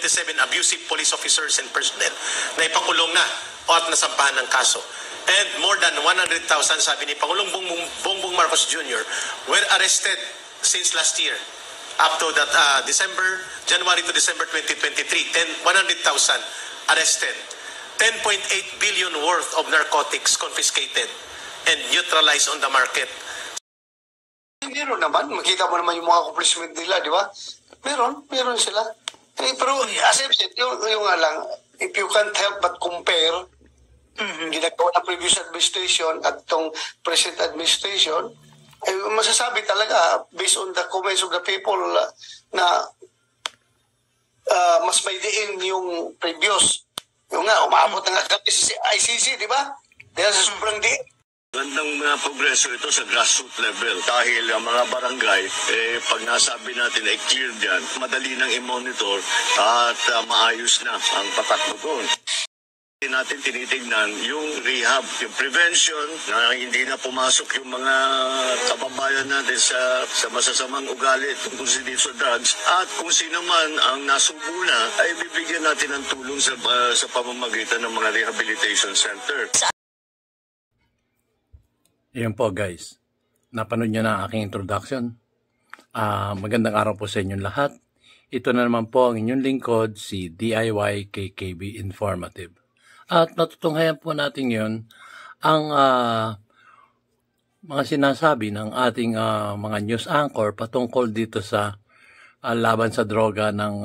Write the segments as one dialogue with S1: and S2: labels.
S1: 27 abusive police officers and personnel na ipakulong na o at nasampahan ng kaso. And more than 100,000, sabi ni Pangulong Bongbong Marcos Jr., were arrested since last year up to that January to December 2023, and 100,000 arrested. 10.8 billion worth of narcotics confiscated and neutralized on the market.
S2: Meron naman, makita mo naman yung mga accomplishment nila, di ba? Meron sila. Pero as I said, yung lang, if you can't help but compare ginagawa ng previous administration at itong present administration, masasabi talaga, based on the comments of the people, na mas may diin yung previous. Yung nga, umabot na nga kami sa ICC, di ba? Dahil sa sobrang diin.
S3: Magandang progreso ito sa grassroots level dahil ang mga barangay, pag nasabi natin ay clear dyan, madali nang i-monitor at maayos na ang patakbo doon. Natin tinitignan yung rehab, yung prevention, na hindi na pumasok yung mga kababayan natin sa masasamang ugali tungkol sa drugs, at kung sino man ang nasubo na ay bibigyan natin ng tulong sa pamamagitan ng mga rehabilitation center.
S4: Yan po guys, napanood nyo na aking introduction. Magandang araw po sa inyong lahat. Ito na naman po ang inyong lingkod, si DIY KKB Informative. At natutunghayan po natin yun ang mga sinasabi ng ating mga news anchor patungkol dito sa laban sa droga ng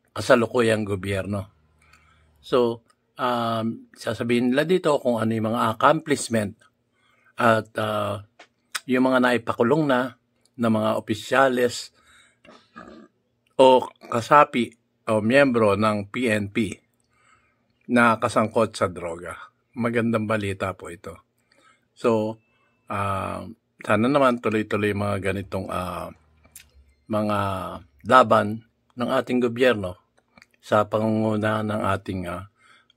S4: kasalukuyang gobyerno. So, sasabihin nila dito kung ano yung mga accomplishment at yung mga naipakulong na ng mga opisyales o kasapi o miyembro ng PNP na kasangkot sa droga. Magandang balita po ito. So, sana naman tuloy-tuloy mga ganitong mga laban ng ating gobyerno sa pangunguna ng ating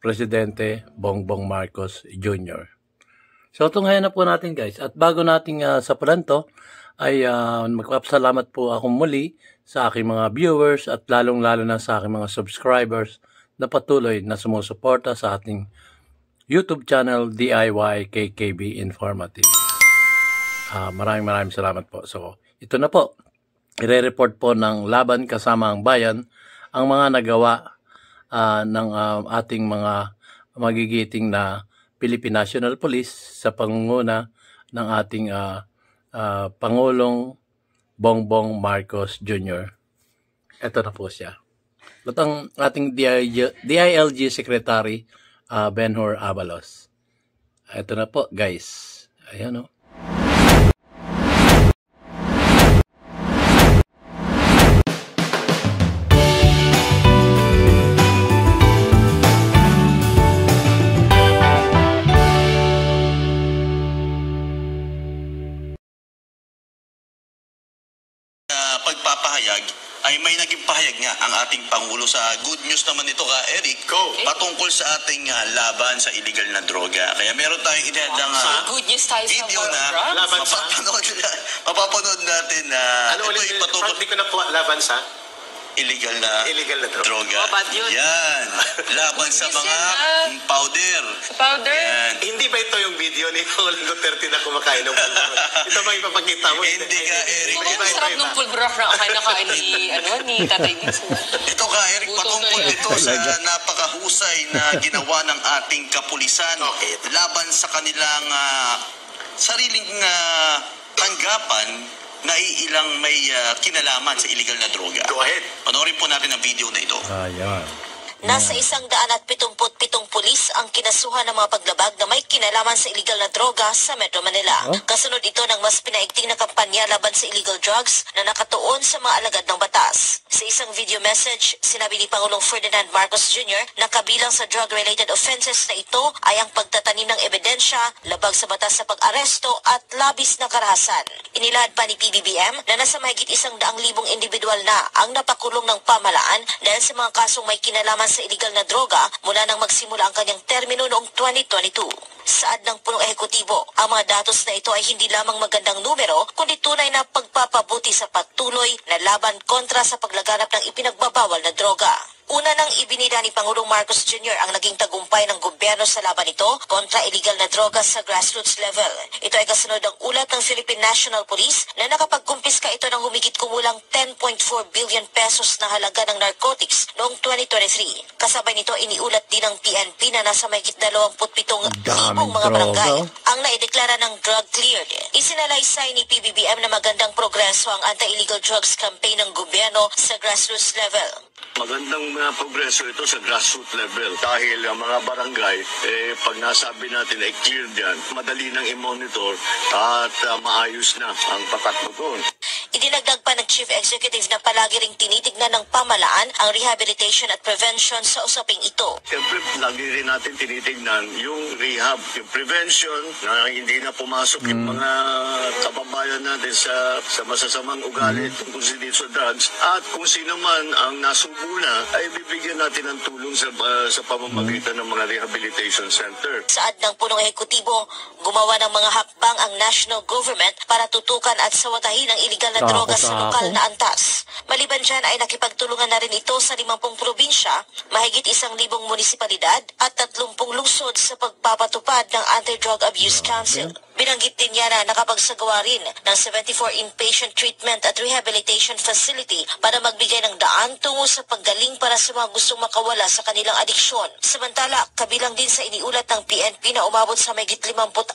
S4: Presidente Bongbong Marcos Jr. So, tunghayan na po natin guys. At bago nating sapulan to, ay magpapasalamat po ako muli sa aking mga viewers at lalong-lalo na sa aking mga subscribers na patuloy na sumusuporta sa ating YouTube channel DIY KKB Informative. Maraming salamat po. So, ito na po. I-report po ng Laban Kasama ang Bayan ang mga nagawa ng ating mga magigiting na Philippine National Police sa pangunguna ng ating Pangulong Bongbong Marcos Jr. Ito na po siya. At ang ating DILG Secretary, Benhur Abalos. Ito na po, guys. Ayan o.
S5: Pagpapahayag ay may naging pahayag nga ang ating Pangulo sa good news naman ito ka, Eric, patungkol sa ating laban sa illegal na droga. Kaya meron tayong inihadang
S6: good news tayo
S5: video
S6: sa
S5: na mapapanood natin na
S1: ano ulit yung patungkol? Hindi ko na po laban sa
S5: illegal na droga. Yan. Laban sa mga powder. Yan.
S1: Hindi ba ito yung video ni Pangulong Duterte na kumakain ng pulbrock? Ito ba ipapakita mo?
S5: Hindi ka, Eric.
S6: Ang sarap ng pulbrock na kinakain ni Tatay Dix.
S5: Ito ka, Eric, patungkol ito sa napakahusay na ginawa ng ating kapulisan laban sa kanilang sariling tanggapan na ilang may kinalaman sa illegal na droga.
S1: Go ahead.
S5: Panoorin po natin ang video na ito.
S4: Ayan.
S7: Nasa 177 pulis ang kinasuhan ng mga paglabag na may kinalaman sa illegal na droga sa Metro Manila. Kasunod ito ng mas pinaigting na kampanya laban sa illegal drugs na nakatuon sa mga alagad ng batas. Sa isang video message, sinabi ni Pangulong Ferdinand Marcos Jr. na kabilang sa drug-related offenses na ito ay ang pagtatanim ng ebidensya, labag sa batas sa pag-aresto at labis na karahasan. Inilahad pa ni PBBM na nasa mahigit 100,000 individual na ang napakulong ng pamahalaan dahil sa mga kasong may kinalaman sa illegal na droga mula nang magsimula ang kanyang termino noong 2022. Saad ng punong ehekutibo, ang mga datos na ito ay hindi lamang magandang numero, kundi tunay na pagpapabuti sa patuloy na laban kontra sa paglaganap ng ipinagbabawal na droga. Una nang ibinida ni Pangulong Marcos Jr. ang naging tagumpay ng gobyerno sa laban nito kontra illegal na droga sa grassroots level. Ito ay kasunod ng ulat ng Philippine National Police na nakapagkumpiska ito ng humigit kumulang 10.4 billion pesos na halaga ng narcotics noong 2023. Kasabay nito iniulat din ng PNP na nasa mahigit 27,000 mga barangay ang naideklara ng drug cleared. Isinalaysay ni PBBM na magandang progreso ang anti-illegal drugs campaign ng gobyerno sa grassroots level.
S3: Magandang progreso ito sa grassroots level dahil ang mga barangay, pag nasabi natin ay clear dyan, madali nang i-monitor at maayos na ang patakbo doon.
S7: Idinagdag pa ng Chief Executive na palagi ring tinitignan ng pamalaan ang rehabilitation at prevention sa usaping ito.
S3: Siyempre, lagi rin natin tinitignan yung rehab, yung prevention na hindi na pumasok yung mga kababayan natin sa masasamang ugali tungkol sa drugs at kung sino man ang nasubo na ay bibigyan natin ng tulong sa pamamagitan ng mga rehabilitation center.
S7: Saad ng punong ehekutibo, gumawa ng mga hakbang ang national government para tutukan at sawatahin ang iligal na droga sa lokal na antas. Maliban dyan ay nakipagtulungan na rin ito sa 50 probinsya, mahigit 1,000 munisipalidad at 30 lungsod sa pagpapatupad ng Anti-Drug Abuse Council. Binanggit din niya na nakapagsagawa rin ng 74 inpatient treatment at rehabilitation facility para magbigay ng daan tungo sa paggaling para sa mga gustong makawala sa kanilang adiksyon. Samantala, kabilang din sa iniulat ng PNP na umabot sa mahigit 56,000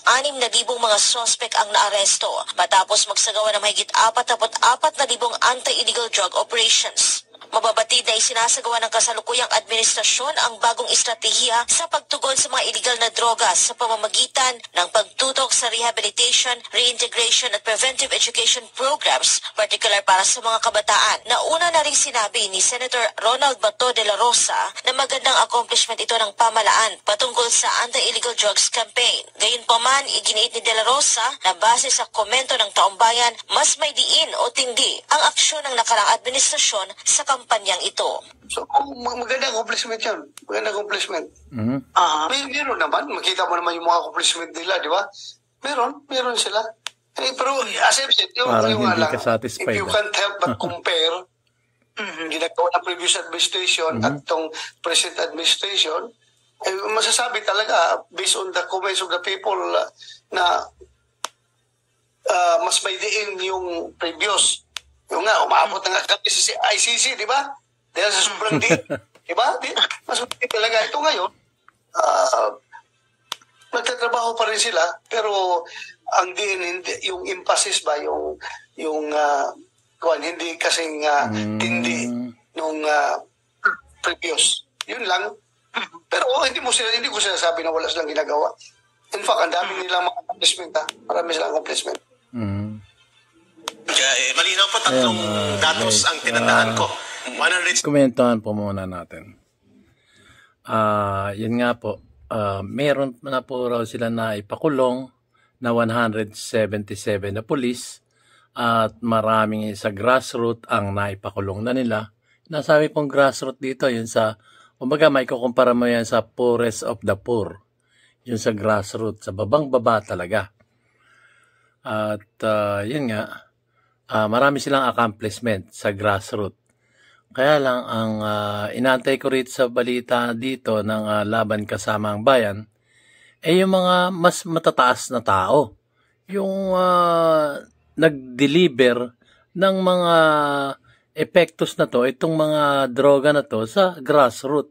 S7: mga sospek ang naaresto matapos magsagawa ng mahigit 44,000 anti-illegal drug operations. Mababatid na isinasagawa ng kasalukuyang administrasyon ang bagong estratehiya sa pagtugon sa mga illegal na droga sa pamamagitan ng pagtutok sa rehabilitation, reintegration at preventive education programs, particular para sa mga kabataan. Nauna na rin sinabi ni Senator Ronald Bato de la Rosa na magandang accomplishment ito ng pamalaan patungkol sa anti-illegal drugs campaign. Gayunpaman, iginiit ni de la Rosa na base sa komento ng taumbayan, mas may diin o tindi ang aksyon ng nakarang administrasyon sa kampanyang ito.
S2: So, magandang accomplishment yun. Magandang accomplishment. Meron naman. Makita mo naman yung mga accomplishment nila, di ba? Meron sila. Pero as I've said, yung lang, if you can't help but compare ginagawa ng previous administration at itong present administration, masasabi talaga, based on the comments of the people, na mas may diin yung previous. Yung nga, umabot na nga kami sa ICC, di ba? Dahil sa sobrang di, di ba? Mas di talaga. Ito ngayon, nagtatrabaho pa rin sila, pero ang hindi, yung emphasis ba, hindi kasing tindi nung previous. Yun lang. Pero hindi ko sinasabi na wala silang ginagawa. In fact, ang dami nilang mga accomplishment. Marami silang accomplishment.
S1: Malinaw po, tatlong datos ang tinandaan ko. 100...
S4: Komentuhan po muna natin. Yun nga po, meron na po raw sila na ipakulong na 177 na pulis at maraming sa grassroots ang naipakulong na nila. Nasabi pong grassroots dito, yun sa, kumbaga may kukumpara mo yan sa poorest of the poor. Yun sa grassroots, sa babang-baba talaga. At yun nga, marami silang accomplishment sa grassroots. Kaya lang, ang inantay ko rito sa balita dito ng Laban Kasama ang Bayan, yung mga mas matataas na tao. Yung nag-deliver ng mga epektos na to, itong mga droga na to sa grassroots.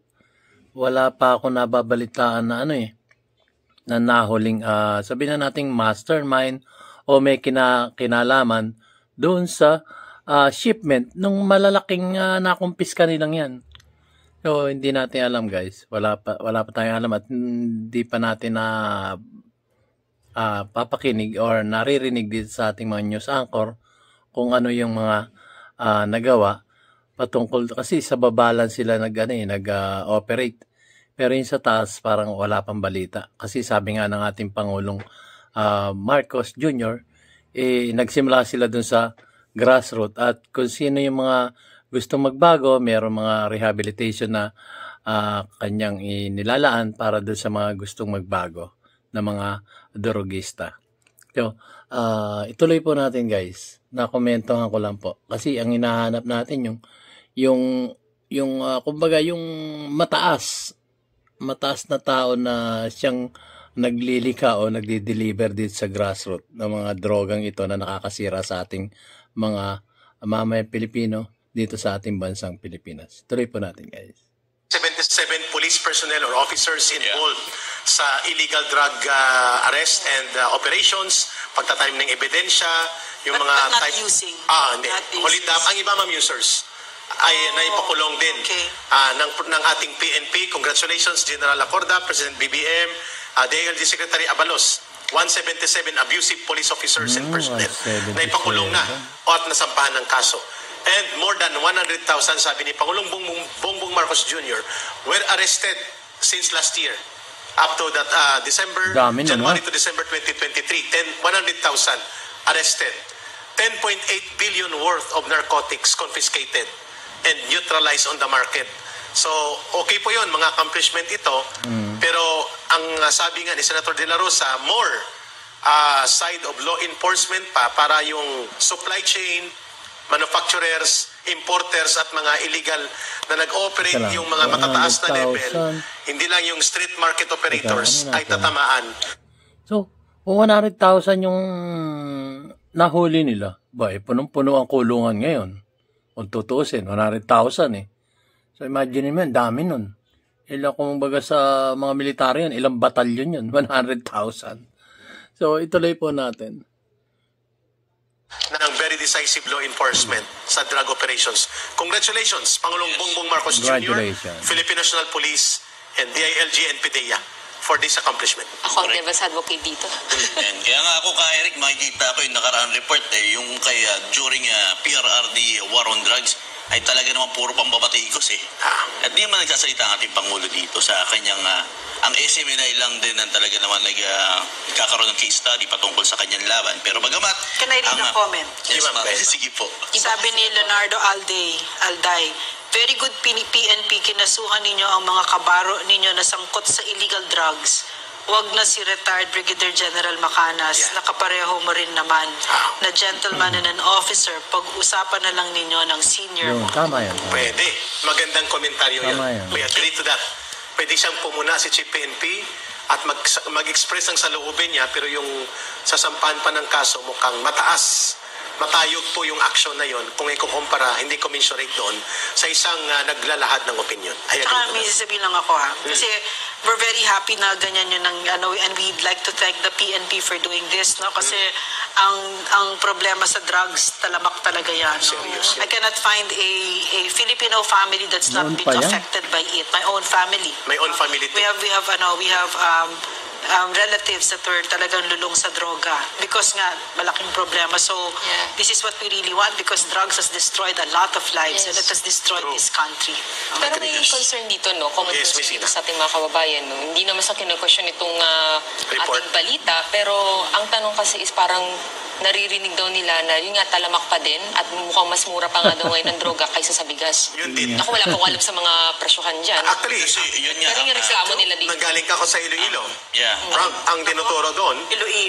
S4: Wala pa ako nababalitaan na na nahuling, sabihin na nating mastermind o may kinalaman doon sa shipment nung malalaking nakumpiska nilang yan. So, hindi natin alam, guys. Wala pa tayong alam at hindi pa natin na papakinig or naririnig dito sa ating mga news anchor kung ano yung mga nagawa patungkol kasi sa babalan sila nag-operate. Pero yung sa taas parang wala pang balita. Kasi sabi nga ng ating Pangulong Marcos Jr., nagsimula sila dun sa grassroots at kung sino yung mga gustong magbago, mayroong mga rehabilitation na kanyang inilalaan para dun sa mga gustong magbago na mga drogista. So, ituloy po natin guys. Nakomentohan ko lang po. Kasi ang hinahanap natin yung yung kumbaga yung mataas na tao na siyang naglilika o nagdi-deliver dito sa grassroots ng mga drogang ito na nakakasira sa ating mga mamamayang Pilipino dito sa ating bansang Pilipinas. Tuloy po natin, guys.
S1: 77 police personnel or officers involved sa illegal drug arrest and operations, pagtatanim ng ebidensya, yung
S8: But
S1: mga
S8: not
S1: type...
S8: using.
S1: Hindi.
S8: Not using.
S1: Holidam, ang iba ma'am users ay naipakulong din
S8: Okay.
S1: ng ating PNP. Congratulations, General Acorda, President BBM, DILG Secretary Abalos. 177 abusive police officers and personnel
S4: 177.
S1: na ipakulong na at nasampahan ng kaso. And more than 100,000, sabi ni Pangulong Bongbong Marcos Jr., were arrested since last year. Up to that January to December 2023, 100,000 arrested. 10.8 billion worth of narcotics confiscated and neutralized on the market. So, okay po yun, mga accomplishment ito. Pero ang sabi nga ni Senator De La Rosa, more side of law enforcement para yung supply chain, manufacturers, importers at mga illegal na nag-operate yung mga matataas na level, hindi lang yung street market operators ay tatamaan.
S4: So, kung 100,000 yung nahuli nila, punong-puno ang kulungan ngayon. Kung tutuusin, 100,000 eh. So, imagine mo, dami nun. Ilang kung baga sa mga military yan, ilang batalyon yun, 100,000. So, ituloy po natin.
S1: Ng very decisive law enforcement sa drug operations. Congratulations, Pangulong Bongbong Marcos Jr., Philippine National Police, and DILG and PDEA for this accomplishment.
S6: Ako ang Devas advocate dito.
S5: And kaya nga ako ka Eric, makikita ko yung nakaraang report yung kaya during PRRD war on drugs ay talaga naman puro pambabatikos eh. At di naman nagsasalita ang ating Pangulo dito sa kanyang ang SMNI lang din ang talaga naman nagkakaroon ng case study patungkol sa kanyang laban. Pero bagamat...
S8: Can I read a comment?
S5: Yes, ma'am. Sige po.
S8: Sabi ni Leonardo Alday, very good PNP, kinasuhan ninyo ang mga kabaro ninyo na sangkot sa illegal drugs. Huwag na si retired Brigadier General Macanas, nakapareho mo rin naman, na gentleman and an officer, pag-usapan na lang ninyo ng senior.
S4: Tama yan.
S1: Pwede. Magandang komentaryo
S4: Tama
S1: yun.
S4: yan.
S1: We agree to that. Pwede siyang pumuna si Chief PNP at mag-express ang saloobin niya, pero yung sasampahan pa ng kaso mukhang mataas. Matayog po yung action na yon kung ikukumpara, hindi commensurate doon sa isang naglalahad ng opinion.
S8: Tsaka may sasabihin lang ako kasi we're very happy na ganyan yun and we'd like to thank the PNP for doing this, no? Kasi ang problema sa drugs, talamak talaga yan.
S1: Serious.
S8: I cannot find a Filipino family that's not being affected by it. My own family.
S1: My own family too.
S8: We have relatives that were talagang lulong sa droga because nga malaking problema. So this is what we really want because drugs has destroyed a lot of lives and it has destroyed this country.
S6: Pero may concern dito, no? Common concern dito sa ating mga kababayan, no? Hindi naman sa kinu-question itong ating balita, pero ang tanong kasi is parang naririnig daw nila na yun nga talamak pa din at mukhang mas mura pa nga daw ngayon ng droga kaysa sa bigas.
S1: Yun din.
S6: Ako wala pong alam sa mga presyohan dyan.
S1: Actually,
S5: yun nga.
S6: Pero yung reklamo nila dito.
S1: Nanggaling ka ko sa Iloilo. Ang dinuturo doon,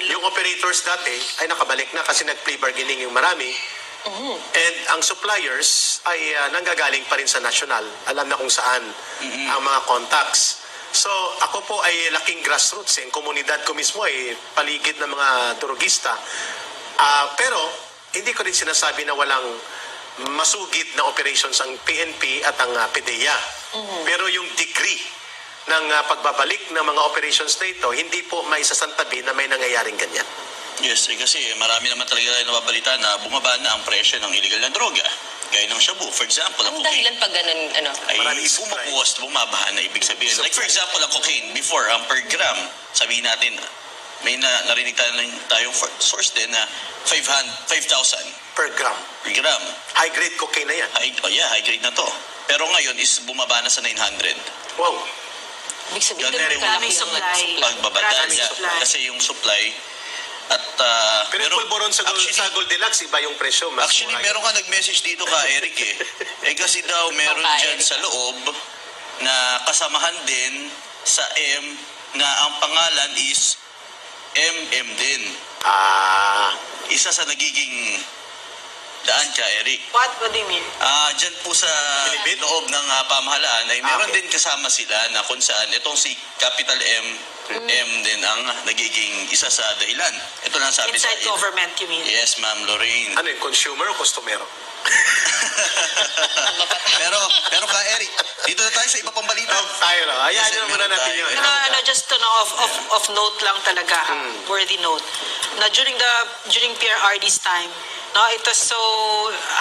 S1: yung operators dati ay nakabalik na kasi nag-plea bargaining yung marami. And ang suppliers ay nanggagaling pa rin sa national. Alam na kung saan ang mga contacts. So, ako po ay laking grassroots. Ang komunidad ko mismo ay paligid ng mga drogista. Pero, hindi ko rin sinasabi na walang masugid na operations ang PNP at ang PDEA. Pero yung degree ng pagbabalik ng mga operations na ito, hindi po may sasantabi na may nangyayaring ganyan.
S5: Yes, kasi marami naman talaga nababalita na bumaba na ang presyo ng illegal na droga. Gaya ng shabu, for example, ang
S6: Ang dahilan pag ganun,
S5: ay bumubuwas, bumabaha na ibig sabihin. Like for example, ang cocaine, before, per gram, sabihin natin, may narinig tayong source din na 5,000
S1: Per gram.
S5: per gram.
S1: High-grade cocaine na yan.
S5: High grade na to. Pero ngayon is bumaba na sa 900.
S1: Wow.
S6: Ibig sabihin,
S5: Yan,
S6: kalaki
S8: maraming
S6: ang
S8: supply.
S5: Pagbababa
S8: Maraming
S5: niya.
S8: supply.
S5: Kasi yung supply at
S1: Pero yung pulboron sa Gold Deluxe, iba yung presyo.
S5: Actually, meron ka nag-message dito ka, Eric kasi daw meron dyan sa loob na kasamahan din sa M na ang pangalan is MM din. Isa sa nagiging daan ka, Eric.
S8: What do you mean?
S5: Diyan po sa
S1: Bilibid?
S5: loob ng pamahalaan ay meron
S1: Okay.
S5: din kasama sila na kung saan itong si Capital M din ang nagiging isa sa dahilan. Ito lang sabi
S8: Inside
S5: sa
S8: government, you mean?
S5: Yes, Ma'am Lorraine.
S1: Ano yung consumer o customer?
S5: pero ka, Eric, dito na tayo sa iba pang balita.
S1: Tayo na. Hayaan
S5: Yes,
S1: nyo muna
S5: meron
S1: natin
S5: tayo.
S1: yun.
S8: Just to know of note lang talaga, worthy note. Na during PRRD's time, no, ito so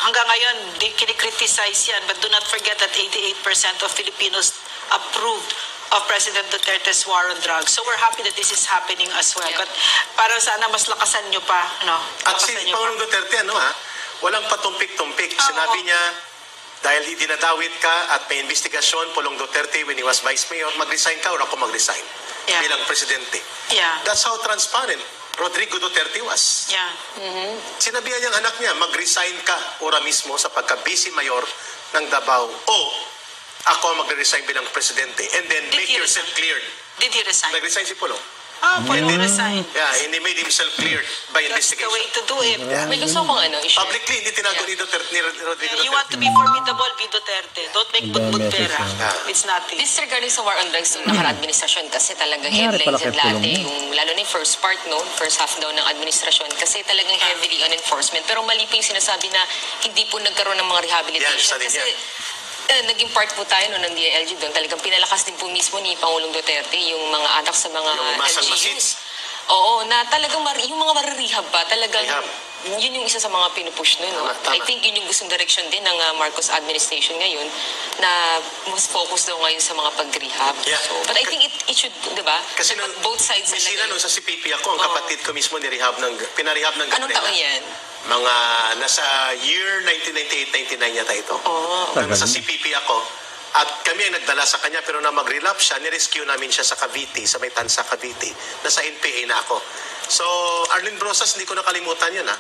S8: hanggang ngayon kinikriticize yan, but do not forget that 88% of Filipinos approved of President Duterte's war on drugs. So we're happy that this is happening as well.
S6: Yeah.
S8: But para sana mas lakasan nyo pa, no?
S1: At si
S8: Lakasan nyo
S1: Pangulong Duterte, walang patumpik-tumpik. Sinabi niya, dahil dinadawit ka at may investigasyon, Pulong Duterte, when he was Vice Mayor, mag-resign ka or ako mag-resign
S8: Yeah.
S1: bilang Presidente.
S8: Yeah.
S1: That's how transparent Rodrigo Duterte was.
S8: Yeah.
S1: Sinabihan niyang anak niya, mag-resign ka ora mismo sa pagka-vice mayor ng Davao o ako ang mag-resign bilang Presidente and then
S8: Did
S1: make
S8: he
S1: yourself
S8: resign?
S1: cleared.
S8: Did he resign?
S1: Nag-resign si Pulong.
S8: Pulong resign.
S1: Yeah, and he made himself cleared by
S8: That's the way
S1: investigation.
S8: to do it.
S6: May gusto akong issue.
S1: Publicly, hindi tinago ni Duterte, ni Rodrigo
S8: You want to
S1: Duterte.
S8: be formidable, be Duterte. Don't make budbud pera.
S1: Yeah.
S8: It's nothing.
S6: This regarding sa war on drugs ng naka-administrasyon kasi talagang
S4: Nangyari pala
S6: headlines
S4: kay
S6: and lahat
S4: Pulong yun.
S6: yung lalo na yung first part first half daw ng administrasyon kasi talagang heavily on enforcement pero mali po yung sinasabi na hindi po nagkaroon ng mga rehabilitation
S1: Yan, isa din
S6: kasi
S1: yan.
S6: naging part po tayo ng DILG doon talagang pinalakas din po mismo ni Pangulong Duterte yung mga attack sa mga
S1: Yung masang
S6: LGUs.
S1: machines.
S6: Oo, na talagang yung mga marirehab pa talagang
S1: Rehab.
S6: yun yung isa sa mga pinupush nun. No?
S1: Tama.
S6: I think yun yung gustong direction din ng Marcos administration ngayon na mas focus daw ngayon sa mga pag-rehab.
S1: Yeah.
S6: So, but I think it should, di ba?
S1: Kasi nung
S6: both sides
S1: Messina, nung sa CPP ako, ang
S6: Oo.
S1: kapatid ko mismo pinarehab ng
S6: Anong taon
S1: Gabriela.
S6: yan?
S1: Mga nasa year 1998-99 yata ito.
S6: Oo.
S1: Nung nasa CPP ako, at kami ang nagdala sa kanya, pero na mag-relapse siya, nirescue namin siya sa Cavite, sa may Tansa, Cavite. Nasa NPA na ako. So, Arlene Brosas, hindi ko nakalimutan yun, ha?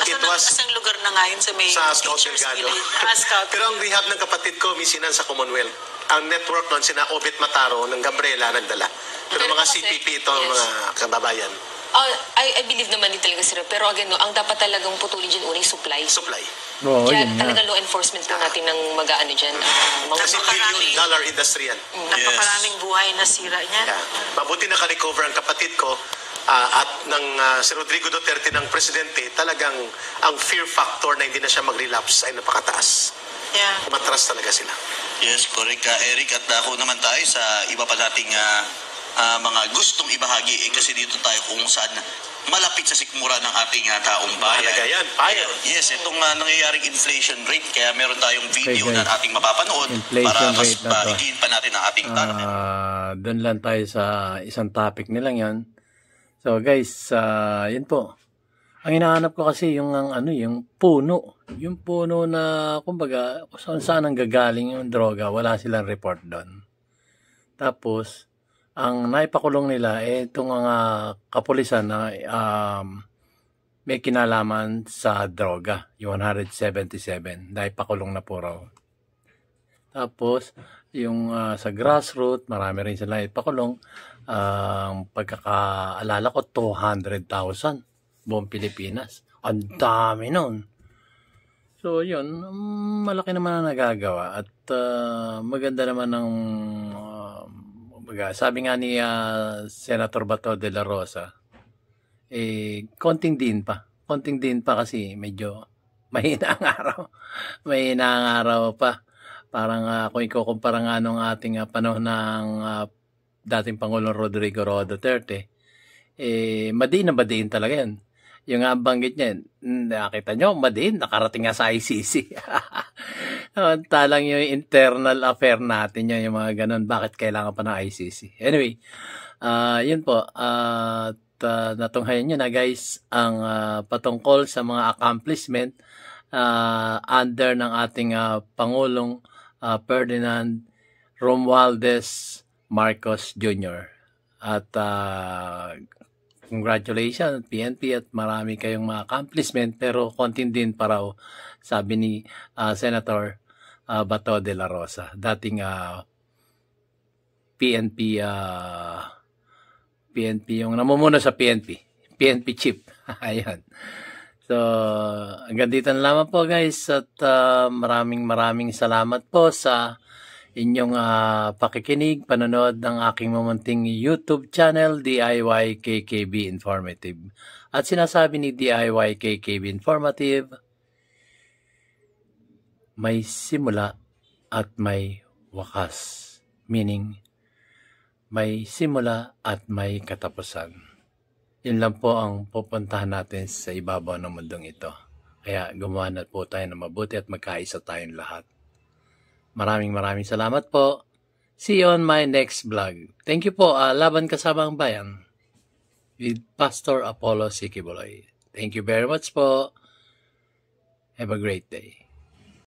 S1: It was
S8: Asang lugar na ngayon sa may
S1: sa Scout
S8: teachers
S1: Delgado.
S8: village. Scout.
S1: Pero ang rehab ng kapatid ko, misinan sa Commonwealth. Ang network nun, sina Obet Mataro ng Gabriela nagdala. Pero
S6: Pero
S1: mga
S6: kasi-
S1: CPP ito,
S6: yes.
S1: mga kababayan.
S6: I believe naman din talaga sila. Pero again, ang dapat talagang putulin dyan una yung supply.
S1: Supply.
S4: Oo,
S6: Kaya
S4: yun nga.
S6: talaga law enforcement po natin ng mag-ano dyan. Mga
S1: Kasi billion-dollar industry yan.
S8: Napakaraming buhay na sira niya.
S1: Yeah. Mabuti naka-recover ang kapatid ko at ng si Rodrigo Duterte ng presidente, talagang ang fear factor na hindi na siya mag-relapse ay napakataas.
S8: Yeah.
S1: Matras talaga sila.
S5: Yes, correct ka, Eric. At ako naman tayo sa iba pa nating mga gustong ibahagi. Kasi dito tayo kung saan malapit sa sikmura ng ating taong bayan.
S1: Mahalaga yan. Bayan.
S5: Yes, itong nangyayaring inflation rate. Kaya meron tayong video
S4: Okay, guys.
S5: na ating mapapanood
S4: Inflation
S5: para mas
S4: rate na to.
S5: pahigiin pa natin ang ating tanong.
S4: Doon lang tayo sa isang topic nilang yan. So guys, yun po. Ang hinahanap ko kasi yung yung puno. Yung puno na kumbaga kung saan ang gagaling yung droga, wala silang report doon. Tapos ang naipakulong nila itong mga kapulisan na may kinalaman sa droga, yung 177. Naipakulong na po raw. Tapos yung sa grassroots, marami rin sila ipakulong. Ang pagkakaalala ko, 200,000 buong Pilipinas. Ang dami nun. So, yun. Malaki naman ang nagagawa. At maganda naman ng sabi nga ni Senator Bato de la Rosa, konting din pa. Konting din pa kasi medyo mahina ang araw. Mahina ang araw pa. Parang kung ikukumpara nga nung ating panahon ng dating Pangulong Rodrigo Duterte, madiin na madiin talaga yan. Yung nga banggit niya, nakita nyo, madiin, nakarating nga sa ICC. Talang yung internal affair natin yun, yung mga ganun, bakit kailangan pa ng ICC. Anyway, yun po, at natunghayan nyo na guys, ang patungkol sa mga accomplishment under ng ating Pangulong Ferdinand Romualdez Marcos Jr. At congratulations PNP at marami kayong mga accomplishment pero konting din pa raw sabi ni Senator Bato de la Rosa, dating PNP yung namumuno sa PNP chief. Ayan. So, hanggang dito na lamang po guys at maraming salamat po sa inyong pakikinig, panonood ng aking mamunting YouTube channel, DIY KKB Informative. At sinasabi ni DIY KKB Informative, may simula at may wakas. Meaning, may simula at may katapusan. Yun lang po ang pupuntahan natin sa ibabaw ng mundong ito. Kaya gumawa na po tayo ng mabuti at magkaisa tayong lahat. Maraming salamat po. See you on my next vlog. Thank you po. Laban Kasama ang Bayan with Pastor Apollo Sikibuloy. Thank you very much po. Have a great day.